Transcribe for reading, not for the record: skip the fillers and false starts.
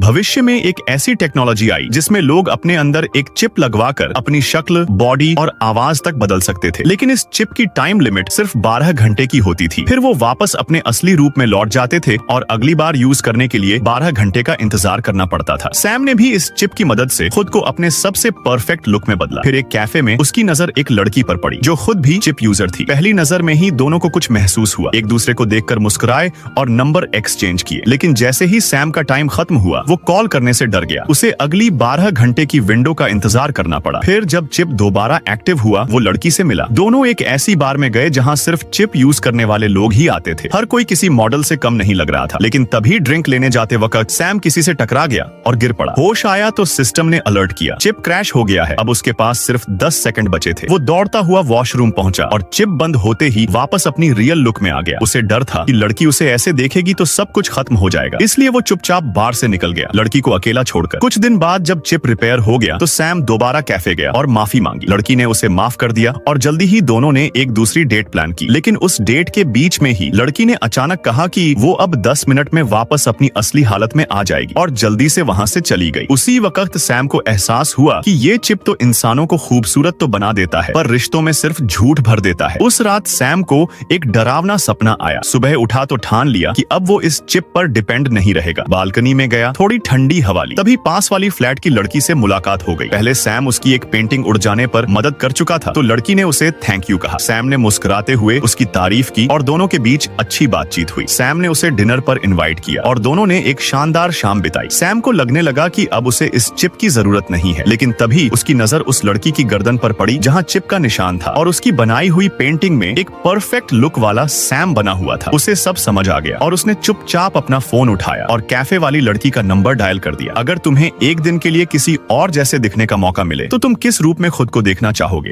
भविष्य में एक ऐसी टेक्नोलॉजी आई जिसमें लोग अपने अंदर एक चिप लगवाकर अपनी शक्ल, बॉडी और आवाज तक बदल सकते थे। लेकिन इस चिप की टाइम लिमिट सिर्फ 12 घंटे की होती थी। फिर वो वापस अपने असली रूप में लौट जाते थे और अगली बार यूज करने के लिए 12 घंटे का इंतजार करना पड़ता था। सैम ने भी इस चिप की मदद से खुद को अपने सबसे परफेक्ट लुक में बदला। फिर एक कैफे में उसकी नजर एक लड़की पर पड़ी जो खुद भी चिप यूजर थी। पहली नजर में ही दोनों को कुछ महसूस हुआ, एक दूसरे को देखकर मुस्कुराए और नंबर एक्सचेंज किए। लेकिन जैसे ही सैम का टाइम खत्म हुआ, वो कॉल करने से डर गया। उसे अगली 12 घंटे की विंडो का इंतजार करना पड़ा। फिर जब चिप दोबारा एक्टिव हुआ, वो लड़की से मिला। दोनों एक ऐसी बार में गए जहां सिर्फ चिप यूज करने वाले लोग ही आते थे। हर कोई किसी मॉडल से कम नहीं लग रहा था। लेकिन तभी ड्रिंक लेने जाते वक्त सैम किसी से टकरा गया और गिर पड़ा। होश आया तो सिस्टम ने अलर्ट किया, चिप क्रैश हो गया है। अब उसके पास सिर्फ 10 सेकंड बचे थे। वो दौड़ता हुआ वॉशरूम पहुंचा और चिप बंद होते ही वापस अपनी रियल लुक में आ गया। उसे डर था कि लड़की उसे ऐसे देखेगी तो सब कुछ खत्म हो जाएगा, इसलिए वो चुपचाप बार से निकल गया, लड़की को अकेला छोड़कर। कुछ दिन बाद जब चिप रिपेयर हो गया तो सैम दोबारा कैफे गया और माफी मांगी। लड़की ने उसे माफ कर दिया और जल्दी ही दोनों ने एक दूसरी डेट प्लान की। लेकिन उस डेट के बीच में ही लड़की ने अचानक कहा कि वो अब 10 मिनट में वापस अपनी असली हालत में आ जाएगी और जल्दी से वहां से चली गई। उसी वक्त सैम को एहसास हुआ कि ये चिप तो इंसानों को खूबसूरत तो बना देता है, पर रिश्तों में सिर्फ झूठ भर देता है। उस रात सैम को एक डरावना सपना आया। सुबह उठा तो ठान लिया कि अब वो इस चिप पर डिपेंड नहीं रहेगा। बालकनी में गया, थोड़ी ठंडी हवा ली। तभी पास वाली फ्लैट की लड़की से मुलाकात हो गई। पहले सैम उसकी एक पेंटिंग उड़ जाने पर मदद कर चुका था, तो लड़की ने उसे थैंक यू कहा। सैम ने मुस्कुराते हुए उसकी तारीफ की और दोनों के बीच अच्छी बातचीत हुई। सैम ने उसे डिनर पर इनवाइट किया और दोनों ने एक शानदार शाम बिताई। सैम को लगने लगा कि अब उसे इस चिप की जरूरत नहीं है। लेकिन तभी उसकी नजर उस लड़की की गर्दन पर पड़ी जहां चिप का निशान था और उसकी बनाई हुई पेंटिंग में एक परफेक्ट लुक वाला सैम बना हुआ था। उसे सब समझ आ गया और उसने चुपचाप अपना फोन उठाया और कैफे वाली लड़की का नंबर डायल कर दिया। अगर तुम्हें एक दिन के लिए किसी और जैसे दिखने का मौका मिले तो तुम किस रूप में खुद को देखना चाहोगे?